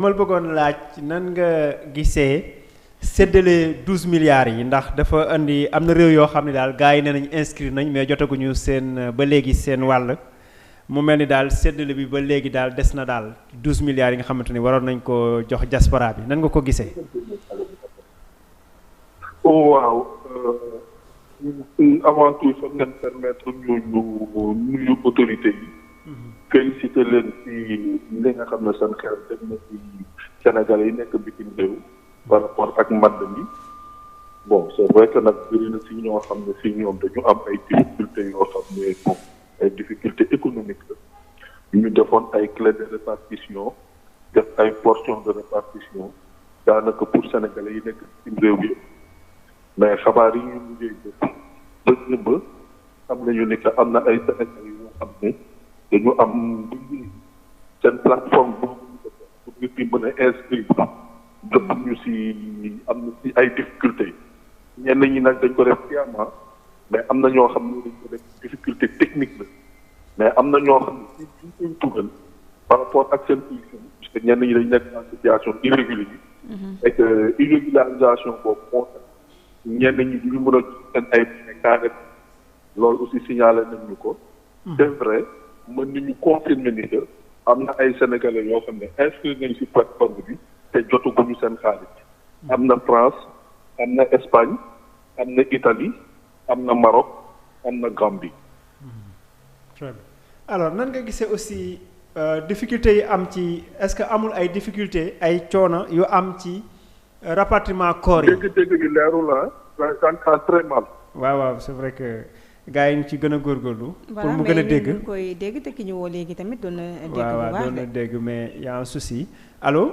ma la bëggoon laaj nan nga gisee séddale 12 milliards yi ndax dafa andi am na réew yoo xam ne daal gars yi nee nañ inscrire nañ mais jotaguñu seen ba léegi seen wàll mu mel ni daal séddale bi ba léegi daal des na daal 12 milliards yi nga xamante ni waroon nañ ko jox diaspora bi nan nga ko gisee. waaw avant tout foog ngeen permettre ñu nuyu autorité yi. félicité leen ci li nga xam ne seen xel def na ci Sénégalais yi nekk bitim réew par rapport ak mbànd mi bon c'est vrai que nag bëri na si ñoo xam ne si ñoom dañu am ay difficultés yoo xam ne bon ay difficultés économiques la ñu defoon ay clé de répartition def ay portions de répartition daanaka pour Sénégalais yi nekk bitim réew yi mais xabaar yi ñu mujjee jëf ba am nañu ni que am na ay Sénégalais yoo xam ne dañu am seen plateforme boobu pour nit ñi mën a inscrire jot ñu si am na si ay difficultés ñenn ñi nag dañ ko def sciemment mais am na ñoo xam ne dañ ko def difficulté technique la mais am na ñoo xam ne si ñu koy dugal par rapport ak seen position parce que ñenn ñi dañ nekk en situation irrégulière et que irrégularisation boobu moo tax ñenn ñi duñu mën a seen ay carré loolu aussi signalé nañ ñu ko c'est vrai mën nañu confirmer ni que am na ay sénégalais yoo xam ne inscrit nañ ci plateforme bi te jotaguñu seen xaalis am na France am na Espagne am na Italie am na Maroc am na Gambie. Très bien. Alors nan nga gisee aussi difficultés yi am ci est-ce que amul ay difficultés ay coono yu am ci rapatriement corps yi. dégg-dégg gi leerul ah. ça très mal. waaw c'est vrai que. gaa yi ñu ci gën a góorgóorlu. pour mu gën a dégg voilà koy dégg te ki ñu woo léegi tamit doon na dégg bu baax waaw doon na dégg mais y a un souci allo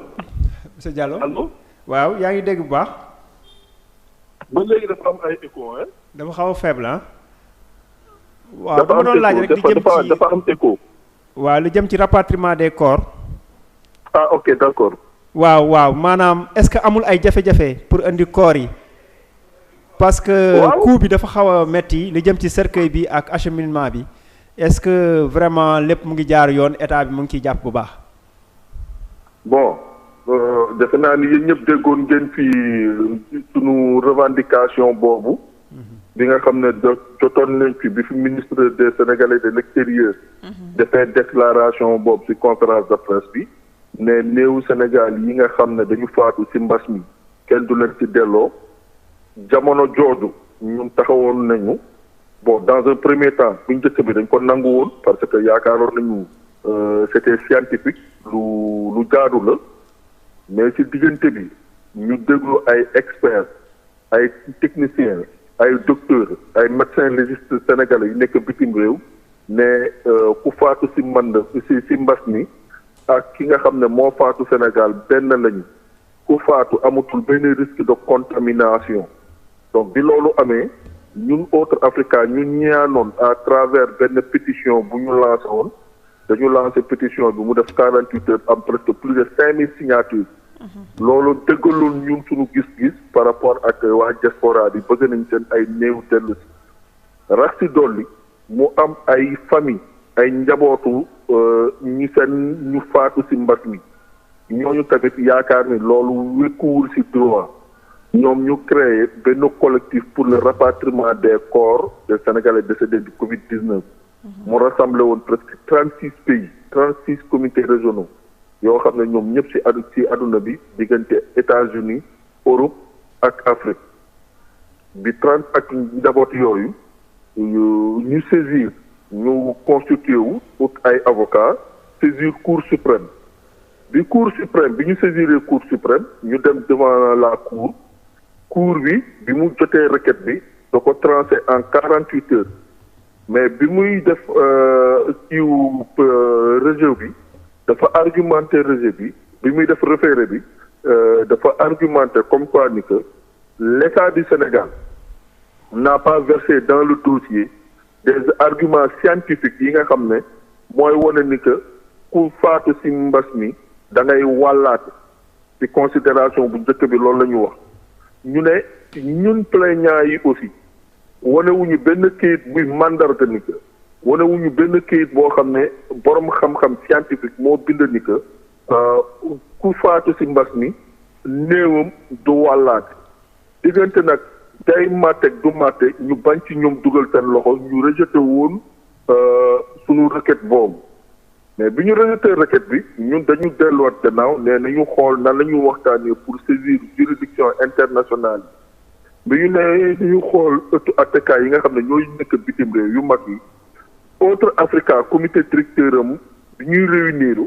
monsieur Diallo. allo waaw yaa ngi dégg bu baax. ba léegi dafa am ay écho hein. dafa xaw a faible ah. waaw dama doon laaj rek di jëm ci dafa am écho. waaw lu jëm ci rapatriement des corps. ah ok d'accord. waaw maanaam est-ce que amul ay jafe-jafe pour indi corps yi. parce que coût bi dafa xaw a metti li jëm ci cercueil bi ak acheminement bi est-ce que vraiment lépp mu ngi jaar yoon état bi mu ngi ciy jàpp bu baax. bon defe naa ni yéen ñëpp déggoon ngeen fii sunu revendication boobu. bi nga xam ne jotoon nañ fi bi fi ministre des Sénégalais de l'extérieur. dafay déclaration boobu ci conférence de presse bi. ne néewu Sénégal yi nga xam ne dañu faatu ci mbas mi kenn du leen ci delloo. jamono jooju ñun taxawoon nañu bon dans un premier temps bu njëkk bi dañ ko nangu woon parce que yaakaaroon nañu c'était scientifique lu jaadu la mais ci diggante bi ñu déglu ay experts ay techniciens ay docteurs ay médecins légistes sénégalais yu nekk bitim réew ne ku faatu ci ci mbas mi ak ki nga xam ne moo faatu Sénégal benn lañu ku faatu amatul benn risque de contamination. donc bi loolu amee ñun autre Africa ñu ñaanoon à travers benn pétition bu ñu lancé woon dañu lancé pétition bi mu def 48 heures am presque plus de 5000 signatures. loolu dëggalul ñun suñu gis-gis par rapport ak waa diaspora bi bëgg nañ seen ay néew dellu si rax si dolli mu am ay famille ay njabootu ñu faatu si mbas mi ñooñu tamit yaakaar ni loolu wékkuwul si droit. ñoom ñu créé benn collectif pour le rapatriement des corps des Sénégalais décédés du Covid-19. mu rassemblé woon presque 36 pays 36 comités régionaux yoo xam ne ñoom ñëpp ci àdduna bi diggante États-Unis Europe ak Afrique bi 30 ak njaboot yooyu ñu saisir ñu constitué wu ut ay avocats saisir Cour suprême bi Cour suprême bi ñu saisiree Cour suprême ñu dem devant la Cour. cour bi mu jotee requête bi da ko tranché en 48 heures mais bi muy def kiiwu rejet bi dafa argumenté rejet bi muy def référé bi dafa argumenté comme quoi ni que l'État du Sénégal n'a pas versé dans le dossier des arguments scientifiques yi nga xam ne mooy wane ni que ku faatu ci mbas mi da ngay wàllaate ci considération bu njëkk bi loolu la ñu wax ñu ne ñun plaignants yi aussi wanewuñu benn kayit buy mandarga ni que wanewuñu benn kayit boo xam ne borom xam-xam scientifique moo bind ni que ku faatu ci mbas mi néewam du wàllaate diggante nag day màtte du màtte ñu bañ ci ñoom dugal seen loxo ñu rejeté woon sunu requête boobu mais bi ñu rejeté requête bi ñun dañu delluwaat gannaaw nee nañu xool nan la ñu waxtaanee pour saisir juridiction internationale bi ñu nee dañu xool ëttu attekaay yi nga xam ne ñooy nekk bitim réew yu mag yi autre Africa comité directeur am bi ñuy réunir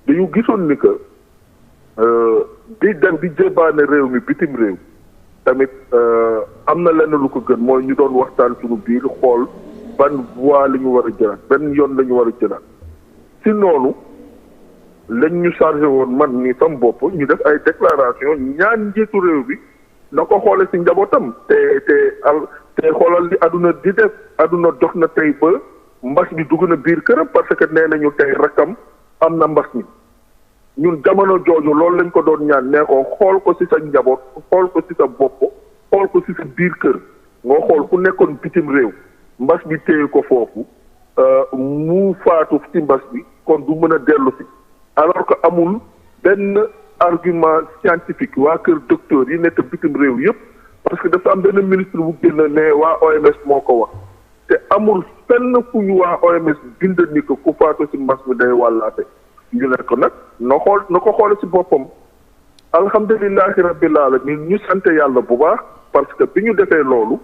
dañu gisoon ni que di dem di jébaane réew mi bitim réew tamit am na lenn lu ko gën mooy ñu doon waxtaan suñu biir xool ban voie la ñu war a jëlaat benn yoon la ñu war a jëlaat si noonu lañ ñu chargé woon man ni sam bopp ñu def ay déclaration ñaan njiitu réew bi na ko xoole si njabootam te xoolal li aduna di def aduna dox na tey ba mbas mi dugg na biir këram parce que nee nañu tey rakkam am na mbas mi ñun jamono jooju loolu lañ ko doon ñaan nee ko xool ko ci sa njaboot xool ko ci sa bopp xool ko ci sa biir kër nga xool ku nekkoon bitim réew mbas bi téye ko foofu mu faatu ci mbas bi kon du mën a dellu si alors que amul benn argument scientifique waa kër docteur yi nekk bitim réew yépp parce que dafa am benn ministre bu génn ne waa OMS moo ko wax te amul fenn fu ñu waa OMS bind ni ko ku faatu ci mbas mi day wàllaate ñu ne ko nag na ko xoole ci boppam alhamdulilahi rabbil alamin ñu sant yàlla bu baax parce que bi ñu defee loolu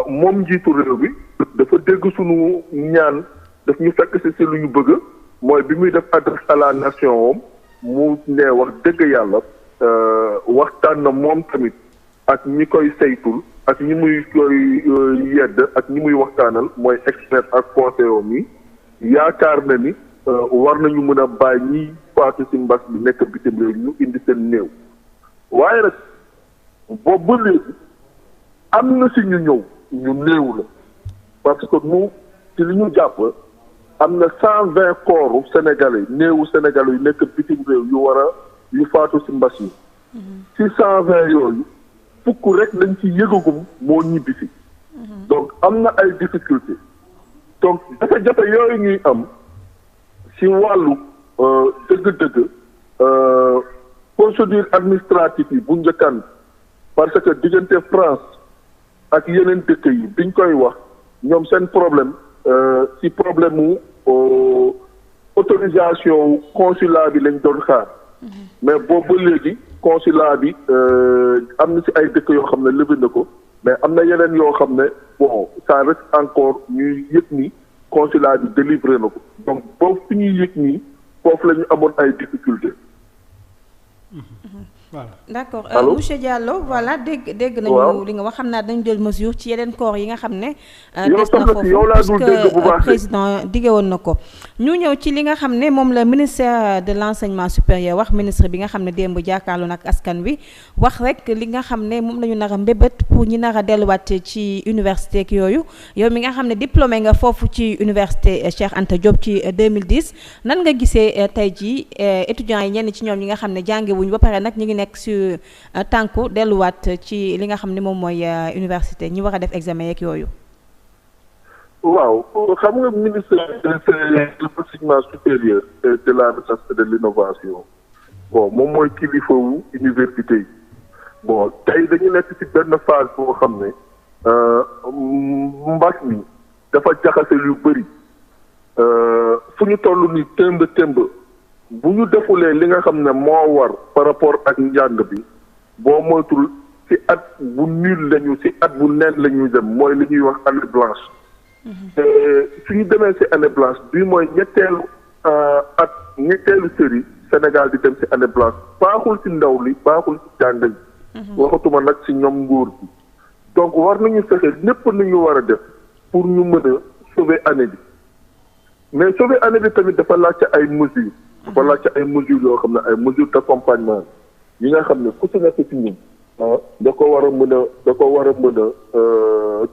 moom njiitu réew bi dafa dégg sunu ñaan daf ñu fekk ci lu ñu bëgg mooy bi muy def adresse à la nation am mu ne wax dëgg yàlla waxtaan na moom tamit ak ñi koy saytul ak ñi muy koy yedd ak ñi muy waxtaanal mooy expert ak conseil mi yaakaar na ni war nañu mën a bàyyi ñiy faatu ci mbas bi nekk bitim réew ñu indi seen néew waaye nag boobu ba léegi am na ci ñu ñëw ñu néew la parce que nous ci li ñu jàpp am na 120 corps sénégalais néewu sénégalais yu nekk bitim réew yu faatu ci mbas mi ci 120 yooyu fukk rek lañ ci yëgagum moo ñibbi si donc am na ay difficulté donc jafe-jafe yooyu ñuy am ci wàllu dëgg-dëgg procédure administrative yi bu njëkkaan parce que diggante France ak yeneen dëkk yi biñ koy wax ñoom seen problème ci problème mu autorisation consulat bi lañ doon xaar mais boobu ba léegi consulat bi am na ci ay dëkk yoo xam ne levé na ko mais am na yeneen yoo xam ne bon ça reste encore ñuy yëg ni consulat bi délivré na ko donc boobu fi ñuy yëg nii foofu la ñu amoon ay difficultés. voilà d'accord monsieur Diallo voilà dégg nañu li nga wax xam naa dañu jël mesure ci yeneen corps yi nga xam ne des na foofu parce que président dige woon na ko ñu ñëw ci li nga xam ne moom la ministère de l'enseignement supérieur wax ministre bi nga xam ne démb jàkkaarloo nag askan wi wax rek li nga xam ne moom la ñu nar a mbébét pour ñi nar a delluwaat ci université ak yooyu yow mi nga xam ne diplômé nga foofu ci université Cheikh Anta Diop ci 2010 nan nga gisee tey jii étudiants yi ñenn ci ñoom ñi nga xam ne jàngewuñu ba pare nag ñi ngi nekk sur tànku delluwaat ci li nga xam ne moom mooy université ñi war a def examen yeeg yooyu. waaw xam nga ministre de l'enseignement supérieur de la recherche et de l'innovation bon moom mooy kilifa wu université yi bon tey dañu nekk ci benn phase boo xam ne mbas mi dafa jaxase lu bëri fu ñu toll ni témb bu ñu defulee li nga xam ne moo war par rapport ak njàng bi boo moytul ci at bu nul lañu ci at bu neen la ñuy dem mooy li ñuy wax année blanche te suñu demee ci année blanche bii mooy ñetteelu série Sénégal di dem ci année blanche baaxul ci ndaw li baaxul ci jàng yi waxatuma nag ci ñoom nguur bi donc war nañu fexe lépp nañu war a def pour ñu mën a sauver année bi mais sauver année bi tamit dafa laajte ay mesures dafa laajte ay mesures yoo xam ne ay mesures d'accompagnement yi nga xam ne ku ci nekk ci ñun da ko war a mën a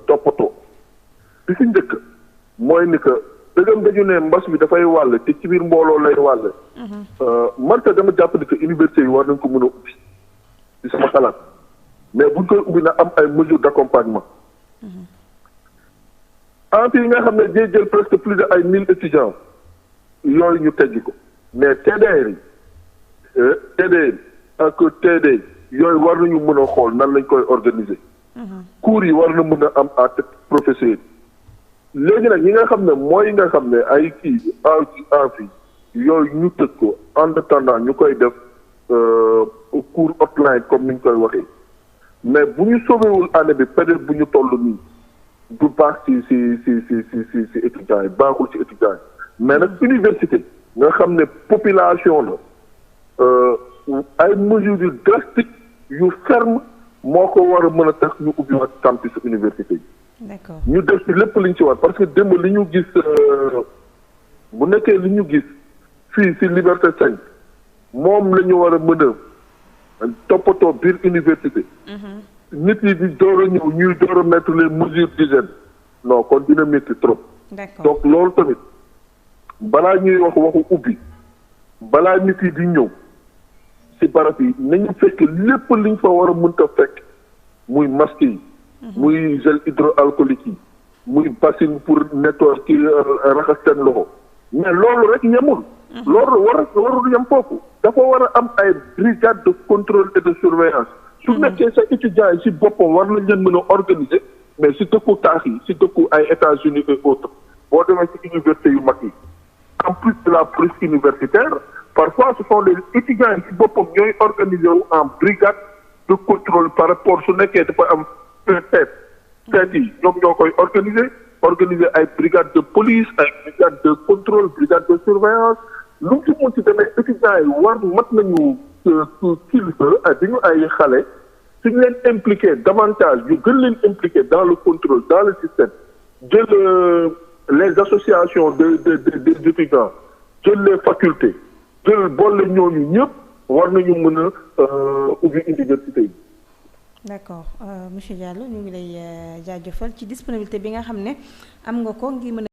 toppatoo bi ci njëkk mooy ni que dëggam dañu ne mbas mi dafay wàll te ci biir mbooloo lay wàll man te dama jàpp ni que université yi war nañ ko mën a ubbi ci sama xalaat mais buñ koy ubbi na am ay mesures d'accompagnement amphi yi nga xam ne day jël presque plus de ay 1000 étudiants yooyu ñu teggi ko mais TDR yi TD ak TD yooyu war nañu mën a xool nan lañ koy organiser. cours yi war na mën a am à tête professeur léegi nag ñi nga xam ne mooy nga xam ne ay kii amphi yooyu ñu tëj ko en attendant ñu koy def cours online comme ni ñu koy waxee mais bu ñu sauvéwul année bi peut-être bu ñu toll nii du baax ci étudiants yi baaxul ci étudiants yi mais nag université nga xam ne population la ay mesures yu drastiques yu ferme moo ko war a mën a tax ñu ubbi ak campus université yi. D'accord. ñu def ci lépp li ñu ci war parce que démb li ñu gis bu nekkee li ñu gis fii ci Liberté 5 moom la ñu war a mën a toppatoo biir université. nit yi di door a ñëw ñuy door a mettre les mesures d'hygiène non kon dina métti trop. D'accord. donc loolu tamit balaa ñuy waxu ubbi balaa nit yi di ñëw ci barab yi nañu fekk lépp liñ fa war a mënta fekk muy masque yi. muy gel hydroalcoolique yi muy bassine pour nettoyer ki raxas seen loxo mais loolu rek yemul. loolu warul yem foofu dafa war a am ay brigade de contrôle et de surveillance. su nekkee sa étudiants yi ci boppam war nañ leen mën a organiser mais ci dëkku taax yi ci dëkku ay États-Unis et autres boo demee ci université yu mag yi en plus de la police universitaire parfois ce sont les étudiants yi ci boppam ñooy organiser wu en brigade de contrôle par rapport su nekkee dafa am teet yi ñoom ñoo koy organiser ay brigade de police ay brigade de contrôle brigade de surveillance lu mu ci mun ci demee étudiants yi war mat nañu kilifa dañu ay xale suñu leen impliqué davantage ñu gën leen impliqué dans le contrôle dans le système jël les associations des étudiants jël les facultés jël boole ñooñu ñëpp war nañu mën a ubbi université yi. D'accord monsieur Diallo ñu ngi lay jaajëfal ci disponibilité bi nga xam ne am nga ko ngir mën